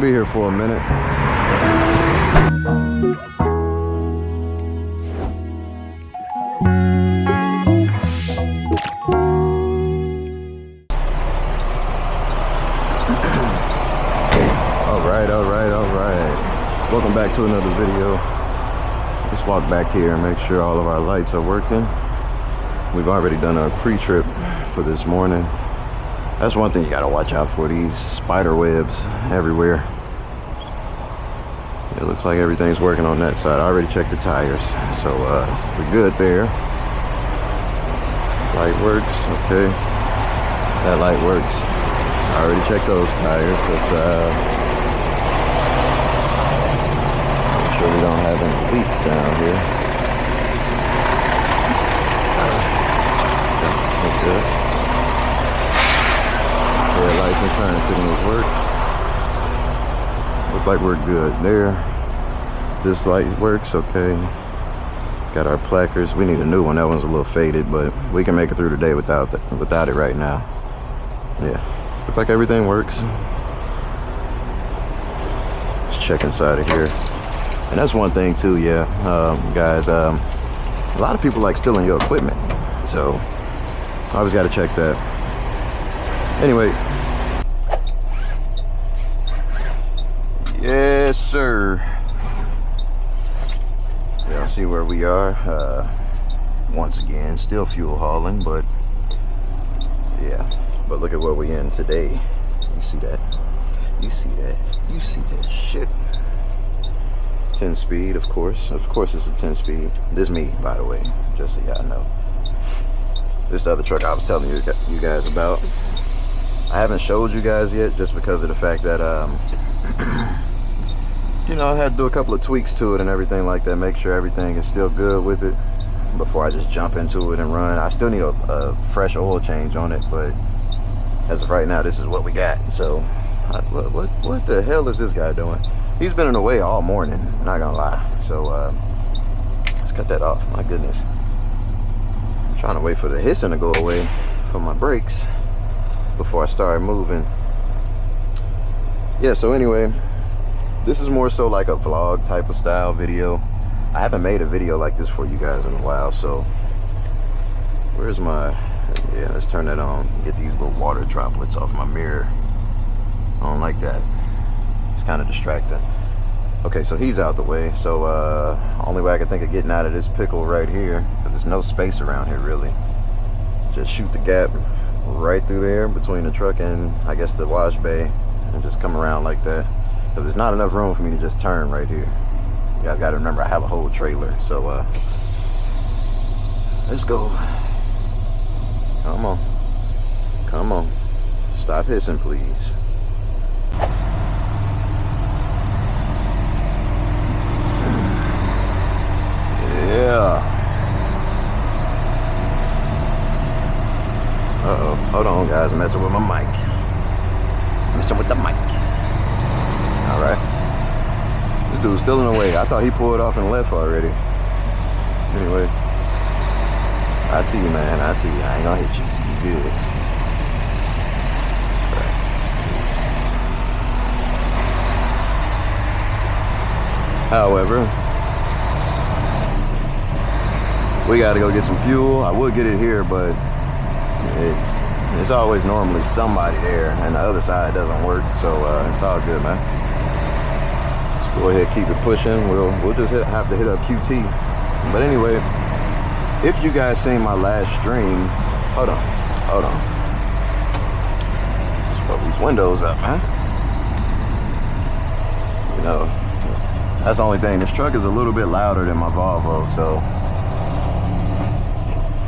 gonna be here for a minute. Alright. Welcome back to another video. Let's walk back here and make sure all of our lights are working. We've already done our pre-trip for this morning. That's one thing you gotta watch out for, these spider webs everywhere. It looks like everything's working on that side. I already checked the tires, so we're good there. Light works, okay. That light works. I already checked those tires. Let's make sure we don't have any leaks down here. That's good. Yeah, lights and turn signals work. Look like we're good there. This light works, okay. Got our placards. We need a new one. That one's a little faded, but we can make it through the day without it right now. Yeah, looks like everything works. Let's check inside of here. And that's one thing too, yeah, guys. A lot of people like stealing your equipment, so always got to check that. Anyway, yes, sir. Y'all see where we are. Once again, still fuel hauling, but yeah. But look at where we in today. You see that? You see that? You see that shit? 10 speed, of course. Of course it's a 10 speed. This is me, by the way, just so y'all know. This other truck I was telling you guys about. I haven't showed you guys yet just because of the fact that, you know, I had to do a couple of tweaks to it and everything like that. Make sure everything is still good with it before I just jump into it and run. I still need a fresh oil change on it, but as of right now, this is what we got. So, what the hell is this guy doing? He's been in the way all morning, not gonna lie. So, let's cut that off. My goodness. I'm trying to wait for the hissing to go away from my brakes before I start moving. Yeah, so anyway, this is more so like a vlog type of style video. I haven't made a video like this for you guys in a while, so where's my, yeah, let's turn that on. Get these little water droplets off my mirror. I don't like that. It's kind of distracting. Okay, so he's out the way. So only way I can think of getting out of this pickle right here, because there's no space around here really. Just shoot the gap right through there between the truck and I guess the wash bay, and just come around like that, because there's not enough room for me to just turn right here. You guys got to remember I have a whole trailer. So let's go. Come on, come on, stop hissing please. Yeah. Uh-oh, hold on guys, I'm messing with my mic. Messing with the mic. All right. This dude's still in the way. I thought he pulled off and left already. Anyway, I see you, man. I see you. I ain't gonna hit you. You good. Right. However, we gotta go get some fuel. I would get it here, but it's always normally somebody there, and the other side doesn't work, so it's all good, man. Let's go ahead, keep it pushing. We'll just have to hit up QT. But anyway, if you guys seen my last stream, hold on. Let's put these windows up, man. You know, that's the only thing. This truck is a little bit louder than my Volvo, so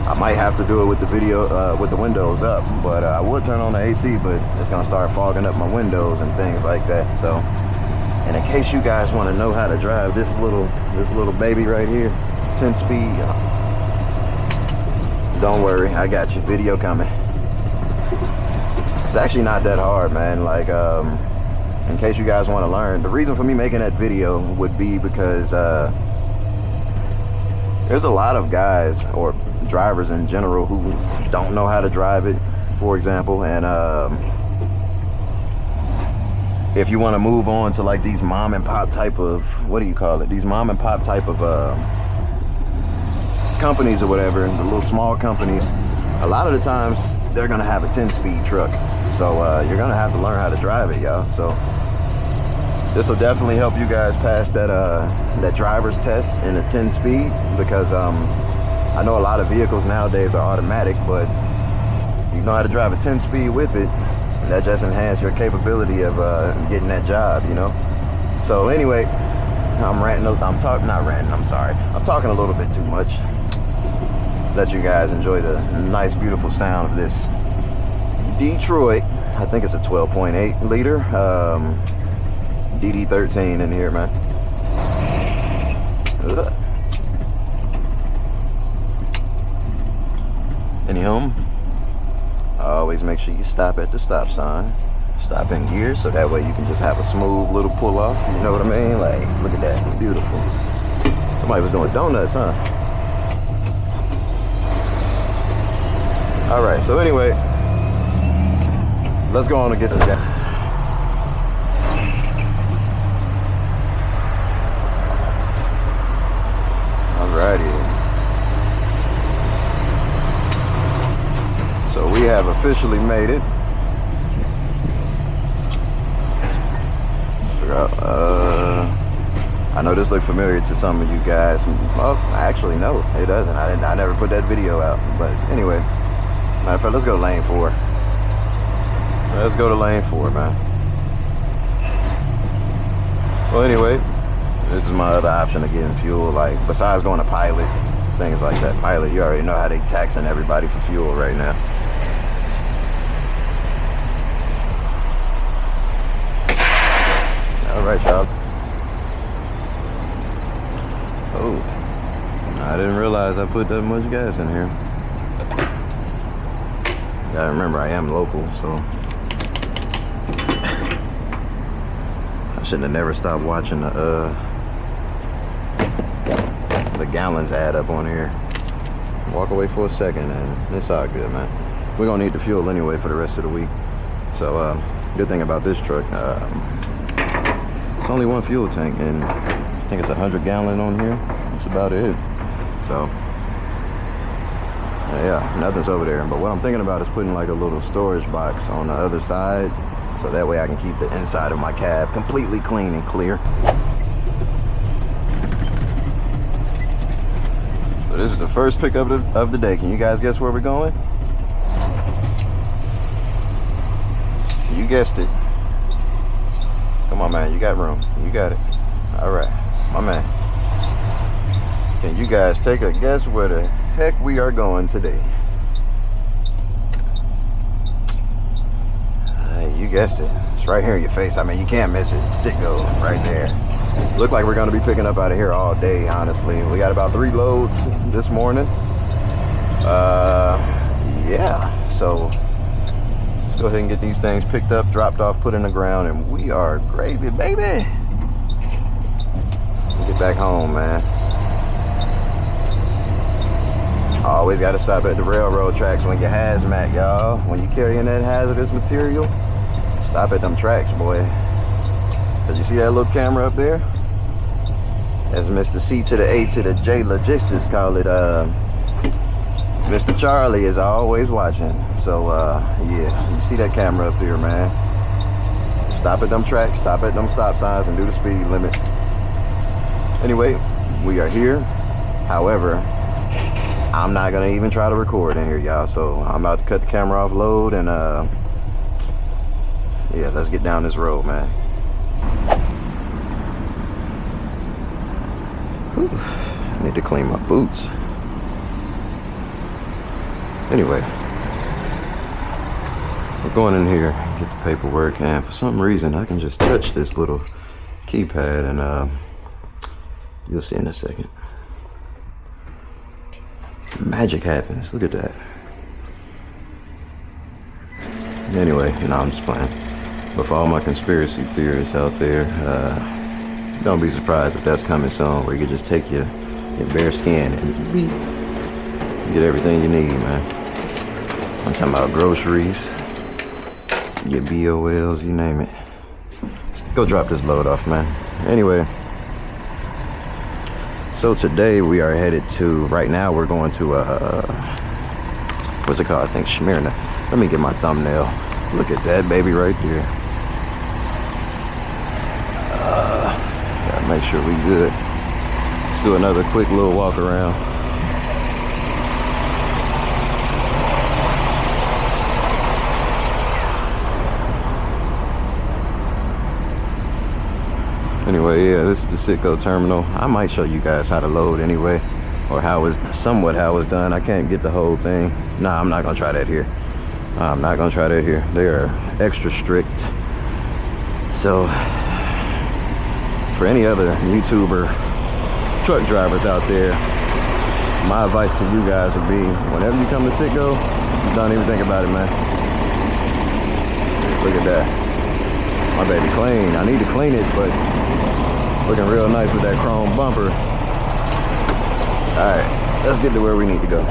I might have to do it with the video, with the windows up, but I would turn on the AC, but it's gonna start fogging up my windows and things like that. So, and in case you guys want to know how to drive this little baby right here, 10 speed, don't worry, I got you. Video coming. It's actually not that hard, man. Like, in case you guys want to learn, the reason for me making that video would be because there's a lot of guys or drivers in general who don't know how to drive it, for example, and if you want to move on to like these mom and pop type of, what do you call it? These mom and pop type of companies or whatever, and the little small companies, a lot of the times they're gonna have a 10-speed truck. So you're gonna have to learn how to drive it, y'all. So this will definitely help you guys pass that that driver's test in a 10-speed, because I know a lot of vehicles nowadays are automatic, but you know how to drive a 10-speed with it, and that just enhances your capability of getting that job, you know. So anyway, I'm talking a little bit too much. Let you guys enjoy the nice, beautiful sound of this Detroit. I think it's a 12.8 liter DD13 in here, man. Ugh. Anyhow, always make sure you stop at the stop sign. Stop in gear, so that way you can just have a smooth little pull off. You know what I mean? Like, look at that, beautiful. Somebody was doing donuts, huh? All right, so anyway, let's go on and get some gas. Alrighty. So we have officially made it. I know this looks familiar to some of you guys. Well, actually, no, it doesn't. I never put that video out. But anyway, matter of fact, let's go to lane 4. Let's go to lane 4, man. Well, anyway, this is my other option of getting fuel. Like, besides going to Pilot, things like that. Pilot, you already know how they taxing everybody for fuel right now. All right, y'all. Oh, I didn't realize I put that much gas in here. Gotta remember, I am local, so I shouldn't have never stopped watching the gallons add up on here. Walk away for a second, and it's all good, man. We're gonna need the fuel anyway for the rest of the week. So good thing about this truck, it's only one fuel tank, and I think it's 100 gallon on here. That's about it. So yeah, nothing's over there. But what I'm thinking about is putting like a little storage box on the other side, so that way I can keep the inside of my cab completely clean and clear. So this is the first pickup of the day. Can you guys guess where we're going? You guessed it. Come on, man, you got room. You got it. All right, my man. Can you guys take a guess where the heck we are going today? You guessed it. It's right here in your face. I mean, you can't miss it. Sicko, right there. Look like we're going to be picking up out of here all day, honestly. We got about 3 loads this morning. Yeah, so let's go ahead and get these things picked up, dropped off, put in the ground, and we are gravy, baby. Get back home, man. Always got to stop at the railroad tracks when you hazmat, y'all. When you carrying that hazardous material, stop at them tracks, boy. Did you see that little camera up there? As Mr. C to the A to the J Logistics call it, Mr. Charlie is always watching. So yeah, you see that camera up there, man. Stop at them tracks, stop at them stop signs, and do the speed limit. Anyway, we are here. However, I'm not gonna even try to record in here, y'all. So I'm about to cut the camera off, load, and yeah, let's get down this road, man. Whew. I need to clean my boots. Anyway, we're going in here, get the paperwork, and for some reason I can just touch this little keypad, and you'll see in a second. Magic happens. Look at that. Anyway, you know, I'm just playing. But for all my conspiracy theorists out there, don't be surprised if that's coming soon, where you can just take your bare skin and get everything you need, man. I'm talking about groceries, your BOLs, you name it. Let's go drop this load off, man. Anyway, so today we are headed to, right now we're going to, what's it called? I think Smyrna. Let me get my thumbnail. Look at that baby right there. Gotta make sure we good. Let's do another quick little walk around. Anyway, yeah, this is the Citgo terminal. I might show you guys how to load anyway, or how it's somewhat how it's done. I can't get the whole thing. Nah, I'm not gonna try that here. I'm not gonna try that here. They are extra strict. So for any other YouTuber, truck drivers out there, my advice to you guys would be, whenever you come to Citgo, don't even think about it, man. Look at that. My baby clean. I need to clean it, but looking real nice with that chrome bumper. All right, let's get to where we need to go.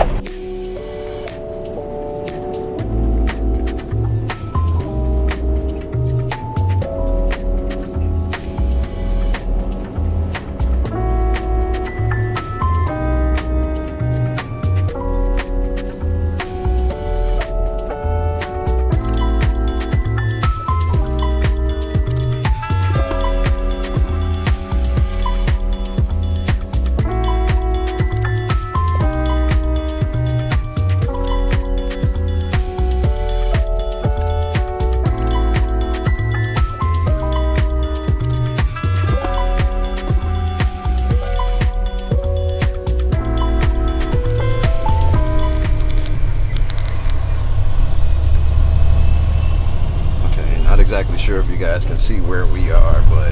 Exactly sure if you guys can see where we are, but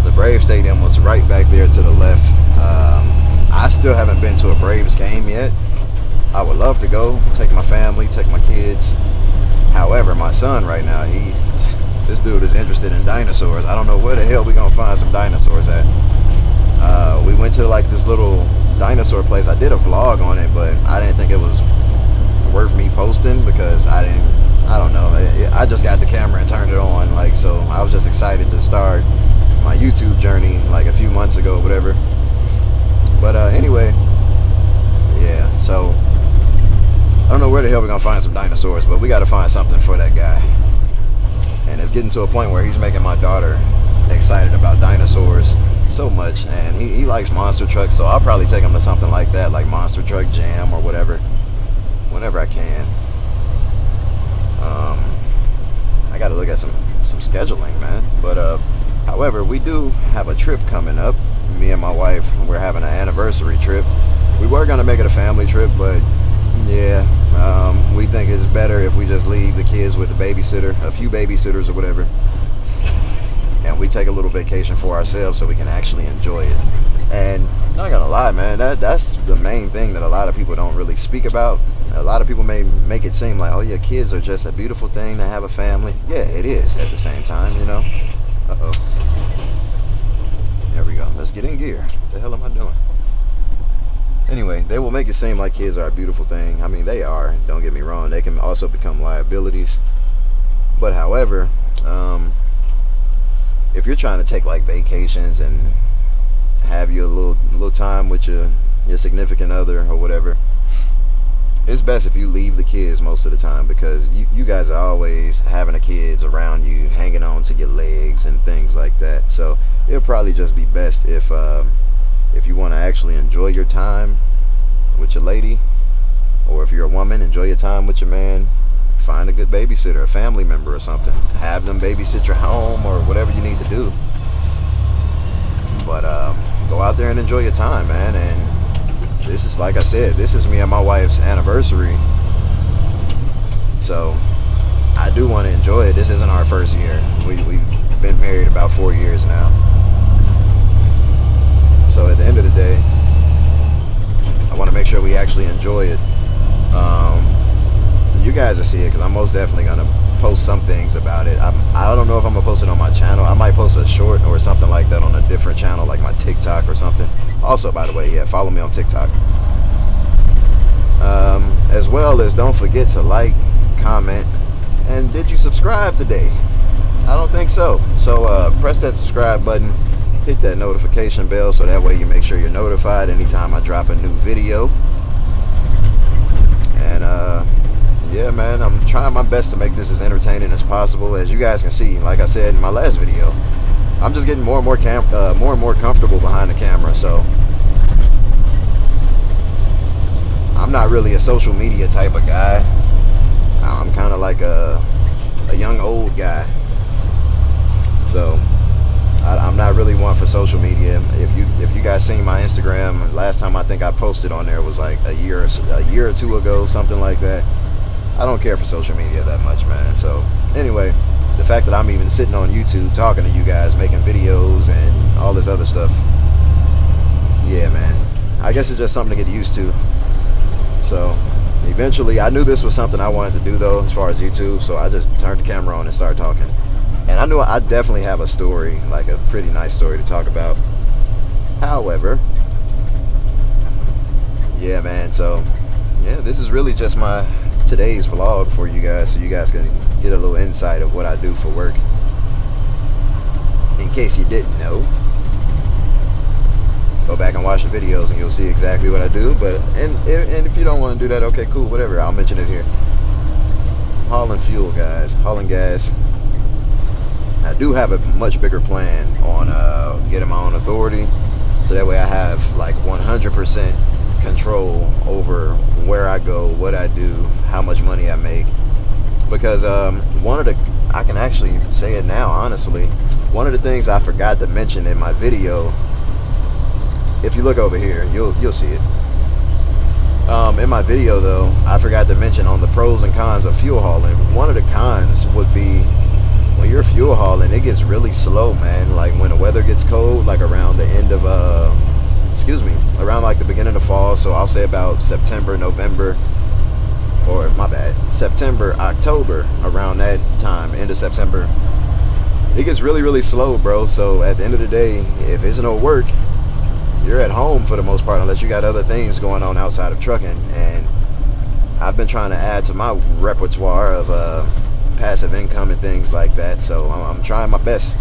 the Braves Stadium was right back there to the left. I still haven't been to a Braves game yet. I would love to go, take my family, take my kids. However, my son right now, this dude is interested in dinosaurs. I don't know where the hell we gonna find some dinosaurs at. We went to like this little dinosaur place. I did a vlog on it, but I didn't think it was worth me posting because I don't know. I just got the camera and turned it on, like, so I was just excited to start my YouTube journey like a few months ago, whatever. But anyway, yeah. So I don't know where the hell we're gonna find some dinosaurs, but we got to find something for that guy. And it's getting to a point where he's making my daughter excited about dinosaurs so much, and he likes monster trucks, so I'll probably take him to something like that, like Monster Truck Jam or whatever, whenever I can. I got to look at some scheduling, man. But however, we do have a trip coming up. Me and my wife, we're having an anniversary trip. We were gonna make it a family trip, but yeah, we think it's better if we just leave the kids with a babysitter, a few babysitters or whatever, and we take a little vacation for ourselves so we can actually enjoy it. And not gonna lie, man, that's the main thing that a lot of people don't really speak about. A lot of people may make it seem like, oh yeah, kids are just a beautiful thing to have a family. Yeah, it is at the same time, you know. Uh-oh. There we go. Let's get in gear. What the hell am I doing? Anyway, they will make it seem like kids are a beautiful thing. I mean, they are. Don't get me wrong. They can also become liabilities. But however, if you're trying to take like vacations and have your little time with your significant other or whatever, it's best if you leave the kids most of the time, because you guys are always having the kids around you, hanging on to your legs and things like that. So it'll probably just be best if you want to actually enjoy your time with your lady, or if you're a woman, enjoy your time with your man, find a good babysitter, a family member or something. Have them babysit your home or whatever you need to do. But go out there and enjoy your time, man. And this is, like I said, this is me and my wife's anniversary, so I do want to enjoy it. This isn't our first year. We've been married about 4 years now. So at the end of the day, I want to make sure we actually enjoy it. You guys will see it, because I'm most definitely going to post some things about it. I don't know if I'm going to post it on my channel. I might post a short or something like that on a different channel, like my TikTok or something. Also, by the way, yeah, follow me on TikTok. As well as, don't forget to like, comment, and did you subscribe today? I don't think so. So press that subscribe button, hit that notification bell, so that way you make sure you're notified anytime I drop a new video. And yeah, man, I'm trying my best to make this as entertaining as possible. As you guys can see, like I said in my last video, I'm just getting more and more comfortable behind the camera. So I'm not really a social media type of guy. I'm kind of like a young old guy. So I'm not really one for social media. If you guys seen my Instagram, last time I think I posted on there was like a year or two ago, something like that. I don't care for social media that much, man. So anyway, the fact that I'm even sitting on YouTube talking to you guys, making videos and all this other stuff, yeah, man, I guess it's just something to get used to. So eventually, I knew this was something I wanted to do though, as far as YouTube, so I just turned the camera on and started talking. And I knew I definitely have a story, like a pretty nice story to talk about. However, yeah, man, so yeah, this is really just my today's vlog for you guys, so you guys can get a little insight of what I do for work, in case you didn't know. Go back and watch the videos and you'll see exactly what I do. But and if you don't want to do that, okay, cool, whatever, I'll mention it here. Hauling fuel, guys, hauling gas. I do have a much bigger plan on getting my own authority, so that way I have like 100% control over where I go, what I do, how much money I make. Because I can actually say it now, honestly, one of the things I forgot to mention in my video, if you look over here, you'll see it. In my video though, I forgot to mention on the pros and cons of fuel hauling. One of the cons would be, when you're fuel hauling, it gets really slow, man. Like when the weather gets cold, like around the end of around like the beginning of fall, so I'll say about September, November, or my bad, September, October, around that time, end of September, it gets really, really slow, bro. So at the end of the day, if it's no work, you're at home for the most part, unless you got other things going on outside of trucking. And I've been trying to add to my repertoire of passive income and things like that, so I'm trying my best.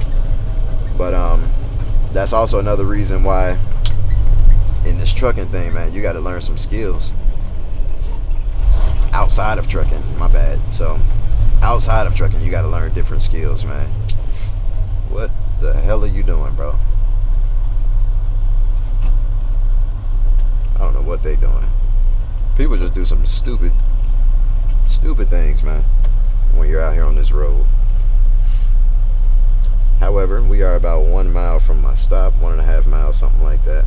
But that's also another reason why in this trucking thing, man, you got to learn some skills outside of trucking, my bad. So outside of trucking, you got to learn different skills, man. What the hell are you doing, bro? I don't know what they doing. People just do some stupid things, man, when you're out here on this road. However, we are about 1 mile from my stop, 1.5 miles, something like that.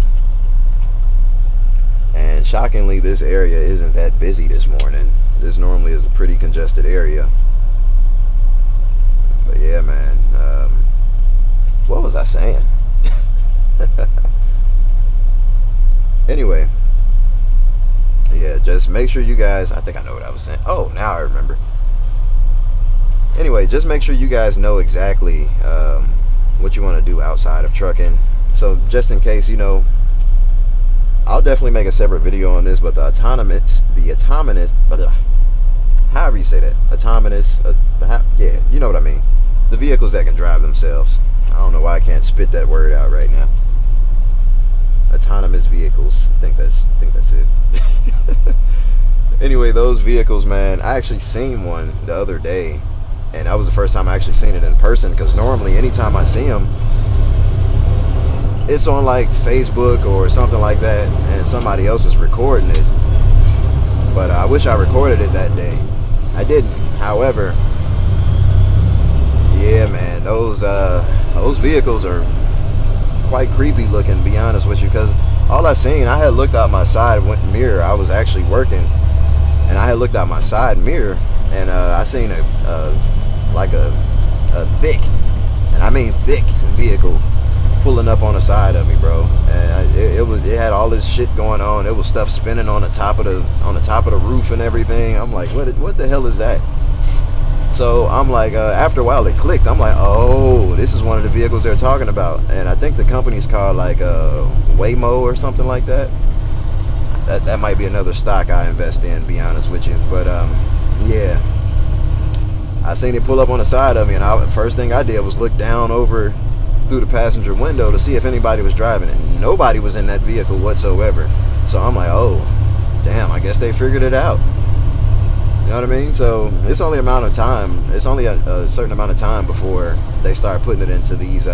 And shockingly, this area isn't that busy this morning. This normally is a pretty congested area. But yeah, man, what was I saying? Anyway, yeah, just make sure you guys, I think I know what I was saying. Oh, now I remember. Anyway, just make sure you guys know exactly what you want to do outside of trucking. So just in case, you know, I'll definitely make a separate video on this, but however you say that, yeah, you know what I mean. The vehicles that can drive themselves. I don't know why I can't spit that word out right now. Autonomous vehicles. I think that's it. Anyway, those vehicles, man, I actually seen one the other day, and that was the first time I actually seen it in person, because normally anytime I see them, it's on like Facebook or something like that, and somebody else is recording it. But I wish I recorded it that day. I didn't. However, yeah, man, those vehicles are quite creepy looking, to be honest with you, because all I seen, I had looked out my side mirror. I was actually working, and I had looked out my side mirror, and I seen a thick, and I mean thick, vehicle pulling up on the side of me, bro. And it had all this shit going on. It was stuff spinning on the top of the roof and everything. I'm like, what the hell is that? So I'm like, after a while it clicked. I'm like, oh, this is one of the vehicles they're talking about. And I think the company's called like Waymo or something like that. That might be another stock I invest in, to be honest with you. But yeah, I seen it pull up on the side of me, and first thing I did was look down over through the passenger window to see if anybody was driving it. Nobody was in that vehicle whatsoever. So I'm like, oh, damn, I guess they figured it out. You know what I mean? So it's only amount of time. It's only a certain amount of time before they start putting it into these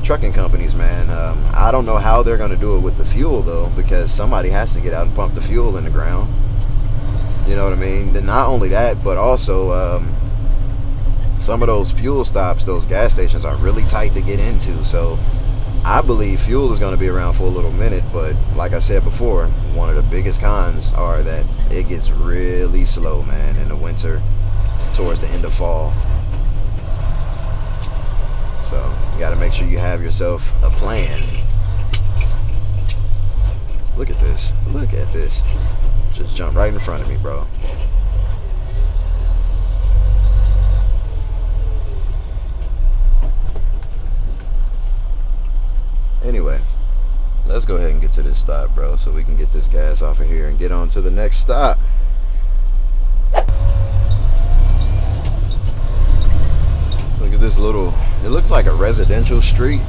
trucking companies, man. I don't know how they're going to do it with the fuel, though, because somebody has to get out and pump the fuel in the ground. You know what I mean? Then not only that, but also some of those fuel stops, those gas stations are really tight to get into. So I believe fuel is going to be around for a little minute, but like I said before, one of the biggest cons are that it gets really slow, man, in the winter towards the end of fall. So you got to make sure you have yourself a plan. Look at this. Look at this. Just jump right in front of me, bro. Anyway, let's go ahead and get to this stop, bro, so we can get this gas off of here and get on to the next stop. Look at this little, it looks like a residential street.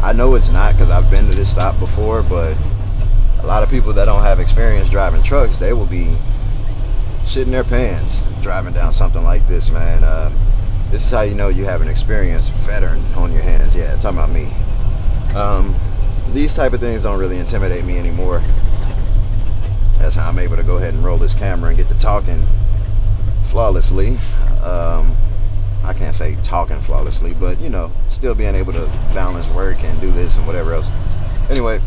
I know it's not because I've been to this stop before, but a lot of people that don't have experience driving trucks, they will be shitting their pants driving down something like this, man. This is how you know you have an experienced veteran on your hands. Yeah, talking about me. These type of things don't really intimidate me anymore. That's how I'm able to go ahead and roll this camera and get to talking flawlessly. I can't say talking flawlessly, but you know, still being able to balance work and do this and whatever else. Anyway,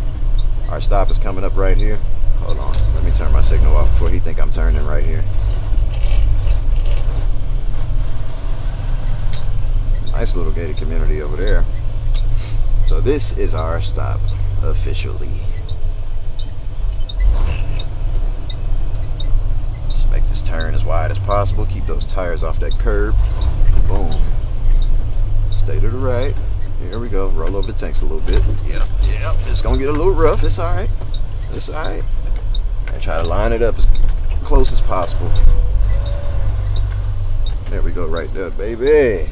our stop is coming up right here. Hold on, let me turn my signal off before he think I'm turning right here. Nice little gated community over there. So this is our stop officially. Let's make this turn as wide as possible. Keep those tires off that curb. Boom. Stay to the right. Here we go. Roll over the tanks a little bit. Yep. It's gonna get a little rough. It's all right. It's all right. And try to line it up as close as possible. There we go, right there, baby.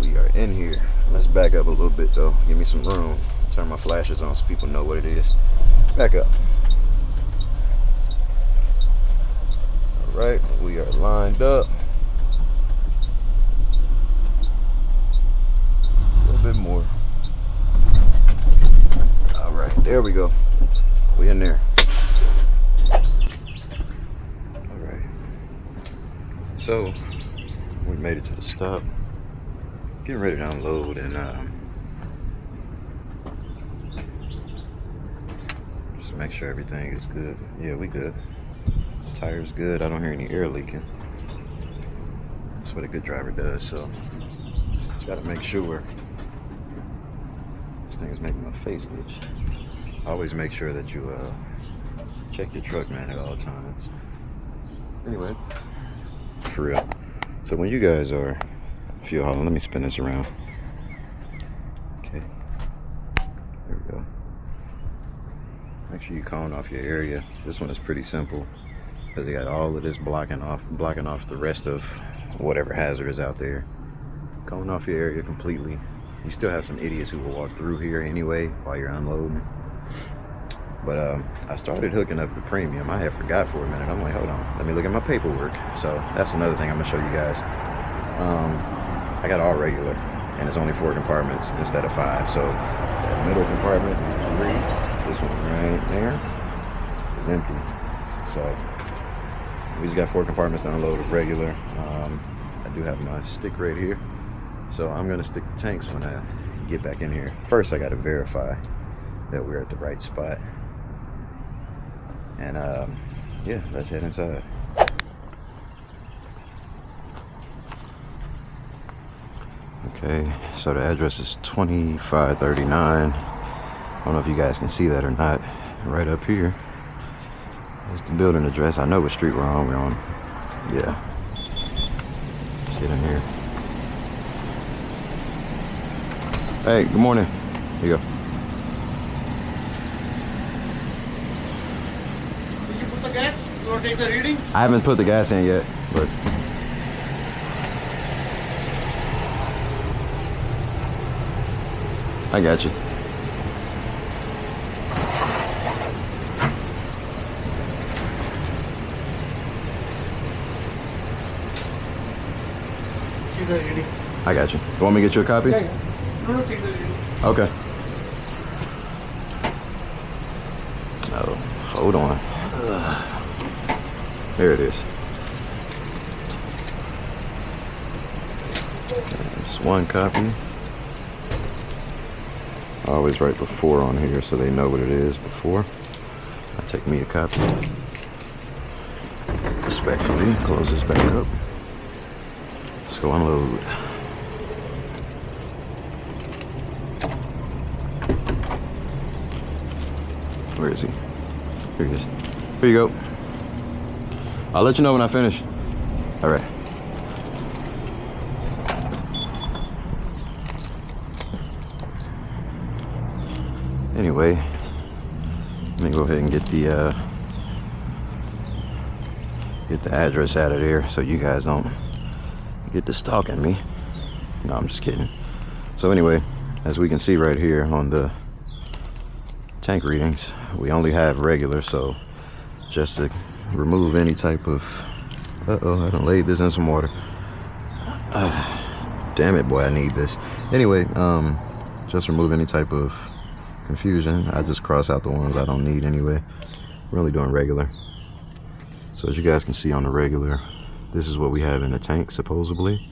We are in here. Let's back up a little bit though. Give me some room. Turn my flashes on so people know what it is. Back up. All right, we are lined up. A little bit more. All right, there we go. We in there. All right. So we made it to the stop. Getting ready to unload and just make sure everything is good. Yeah, we good. Tires good. I don't hear any air leaking. That's what a good driver does. So just gotta make sure. This thing is making my face itch. Always make sure that you check your truck, man, at all times. Anyway, for real. So when you guys are fuel hauling, let me spin this around. Okay, there we go. Make sure you cone off your area. This one is pretty simple because they got all of this blocking off the rest of whatever hazard is out there. Cone off your area completely. You still have some idiots who will walk through here anyway while you're unloading. But I started hooking up the premium. I had forgot for a minute. I'm like, hold on, let me look at my paperwork. So that's another thing I'm gonna show you guys. I got all regular, and it's only 4 compartments instead of 5. So that middle compartment, 3, this one right there is empty. So we just got 4 compartments to unload of regular. I do have my stick right here, so I'm gonna stick the tanks when I get back in here. First, I got to verify that we're at the right spot, and yeah, let's head inside. Okay, so the address is 2539. I don't know if you guys can see that or not. Right up here is the building address. I know what street we're on. We're on, yeah. Sit in here. Hey, good morning. Here you go. Did you put the gas? You want to take the reading? I haven't put the gas in yet, but I got you. Take the reading. I got you. You want me to get you a copy? Yeah. No, take the reading. Okay. Oh, hold on. There it is. There's one copy. I always write before on here so they know what it is before. I'll take me a copy. Respectfully, close this back up. Let's go unload. Where is he? Here he is. Here you go. I'll let you know when I finish. All right. Anyway, let me go ahead and get the address out of there so you guys don't get to stalking me. No, I'm just kidding. So anyway, as we can see right here on the tank readings, we only have regular, so just to remove any type of I done laid this in some water. Damn it, boy, I need this. Anyway, just remove any type of confusion. I just cross out the ones I don't need anyway. We're only doing regular. So as you guys can see on the regular, this is what we have in the tank supposedly.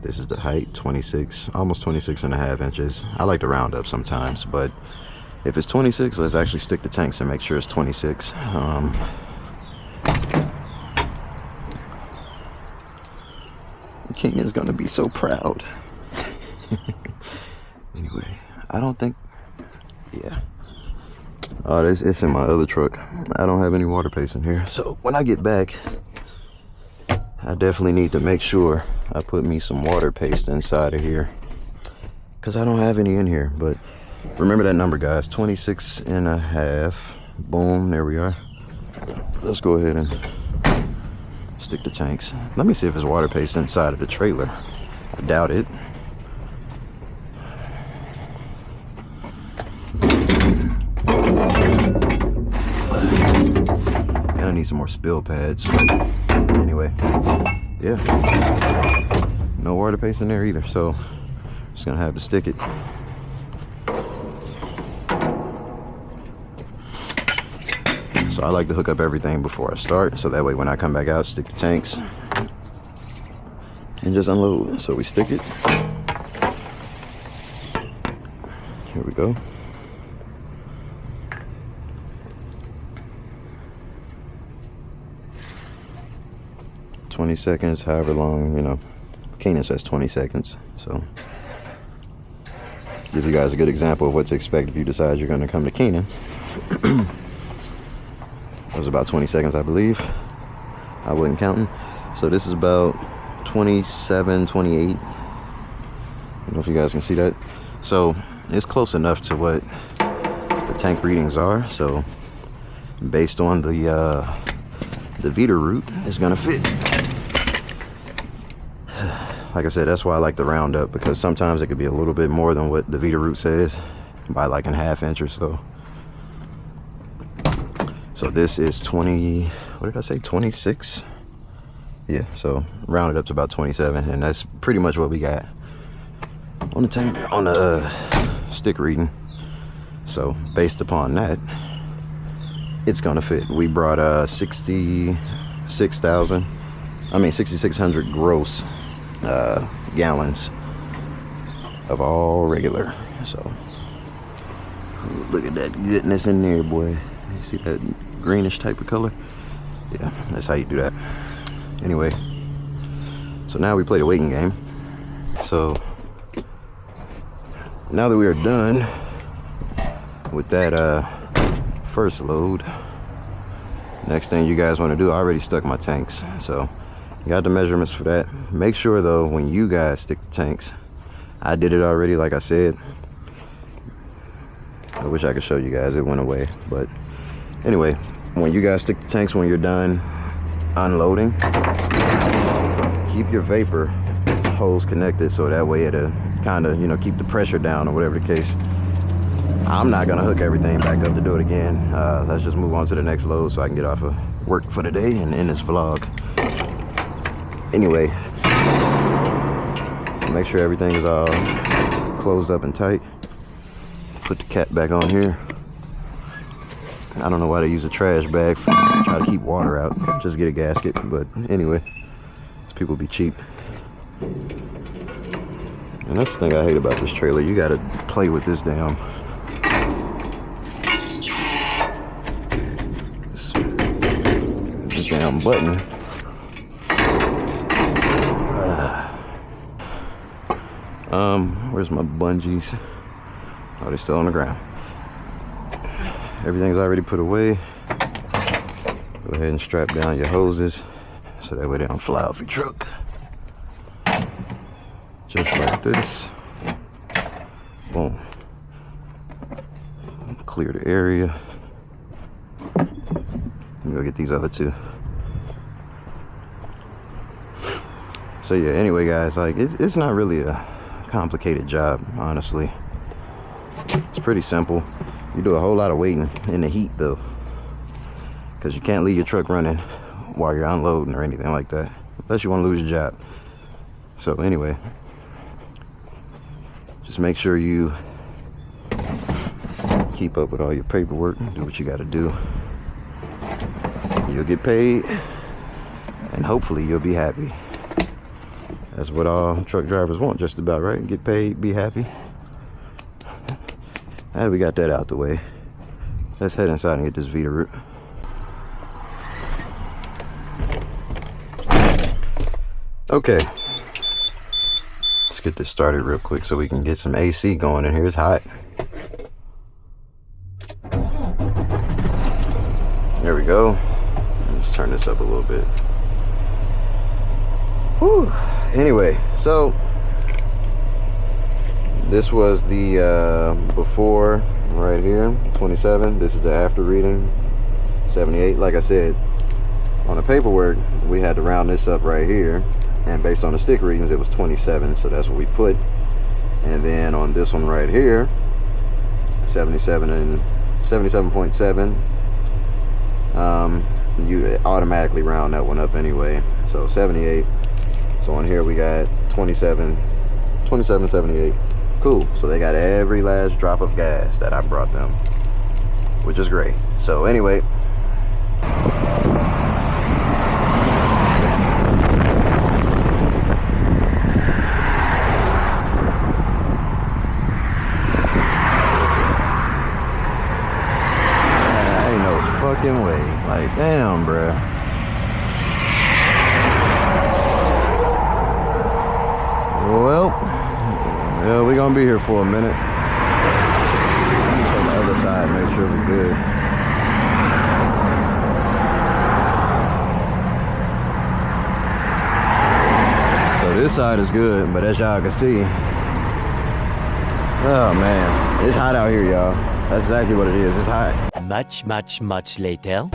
This is the height, 26, almost 26 and a half inches. I like to round up sometimes, but if it's 26, let's actually stick the tanks and make sure it's 26. King is gonna be so proud. Anyway, I don't think, yeah. Oh, it's in my other truck. I don't have any water paste in here. So when I get back, I definitely need to make sure I put me some water paste inside of here, because I don't have any in here. But remember that number, guys, 26 and a half. Boom, there we are. Let's go ahead and stick the tanks. Let me see if there's water paste inside of the trailer. I doubt it. And I need some more spill pads. But anyway, yeah. No water paste in there either, so just gonna have to stick it. So I like to hook up everything before I start, so that way when I come back out, stick the tanks and just unload. So we stick it. Here we go. "20 seconds, however long, you know, Keenan says 20 seconds. So give you guys a good example of what to expect if you decide you're gonna come to Keenan. It was about 20 seconds, I believe. I wasn't counting. So this is about 27, 28. I don't know if you guys can see that. So it's close enough to what the tank readings are. So based on the Vita route, it's gonna fit. Like I said, that's why I like to round up, because sometimes it could be a little bit more than what the Vita route says by like a half inch or so. So this is 20, what did I say, 26? Yeah, so round it up to about 27, and that's pretty much what we got on the tank, on the stick reading. So based upon that, it's gonna fit. We brought 6,600 gross gallons of all regular. So look at that goodness in there, boy. You see that greenish type of color? Yeah, that's how you do that. Anyway, so now we play the waiting game. So now that we are done with that first load, next thing you guys want to do, I already stuck my tanks, so you got the measurements for that. Make sure though, when you guys stick the tanks, I did it already, like I said. I wish I could show you guys, it went away, but anyway, when you guys stick the tanks when you're done unloading, keep your vapor hose connected so that way it'll kind of, you know, keep the pressure down or whatever the case. I'm not gonna hook everything back up to do it again. Let's just move on to the next load so I can get off of work for the day and end this vlog. Anyway, make sure everything is all closed up and tight. Put the cap back on here. I don't know why they use a trash bag for, try to keep water out. Just get a gasket, but anyway, these people be cheap. And that's the thing I hate about this trailer. You gotta play with this damn button. Where's my bungees? Oh, they're still on the ground. Everything's already put away. Go ahead and strap down your hoses so that way they don't fly off your truck. Just like this. Boom. Clear the area. Let me go get these other two. So yeah, anyway guys, like it's not really a complicated job, honestly. It's pretty simple. You do a whole lot of waiting in the heat though, because you can't leave your truck running while you're unloading or anything like that, unless you want to lose your job. So anyway, just make sure you keep up with all your paperwork, do what you got to do. You'll get paid, and hopefully you'll be happy. That's what all truck drivers want, just about, right? Get paid, be happy. Now that we got that out the way, let's head inside and get this Vita root. Okay, let's get this started real quick so we can get some AC going in here. It's hot. There we go. Let's turn this up a little bit. Whew. Anyway, so this was the before right here, 27. This is the after reading, 78. Like I said, on the paperwork, we had to round this up right here. And based on the stick readings, it was 27. So that's what we put. And then on this one right here, 77 and 77.7. You automatically round that one up anyway. So 78. So on here we got 27.78. Cool. So they got every last drop of gas that I brought them, which is great. So anyway, ain't no fucking way. Like, damn, bruh. Well, yeah, we're gonna be here for a minute. On the other side, make sure we're good. So this side is good, but as y'all can see, oh man, it's hot out here, y'all. That's exactly what it is. It's hot. Much later.